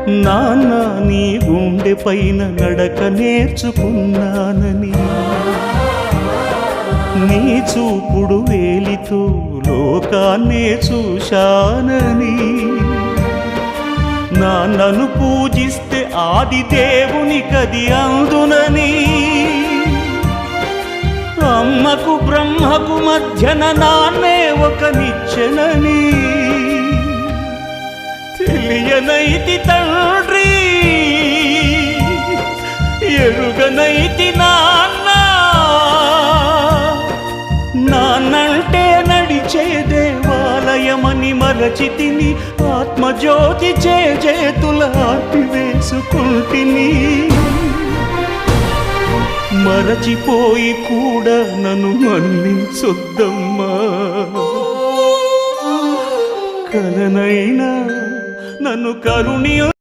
నాన్న నీ గుండె పైన నడక నేర్చుకున్నానని, నీ చూపుడు వేలితో లోకాన్నే చూశానని, నాన్నను పూజిస్తే ఆది దేవుని కది అందునని, అమ్మకు బ్రహ్మకు మధ్యన నాన్నే ఒక నిచ్చెనని తెలియనైతి తండ్రి, ఎరుగనైతి నాన్న. నాన్నంటే నడిచే దేవాలయమని మరచితిని, ఆత్మజ్యోతి చేతుల ఆపివేసుకుంటిని. మరచిపోయి కూడా నన్ను మన్నించొద్దమ్మా, కలనైనా నన్ను కరుణి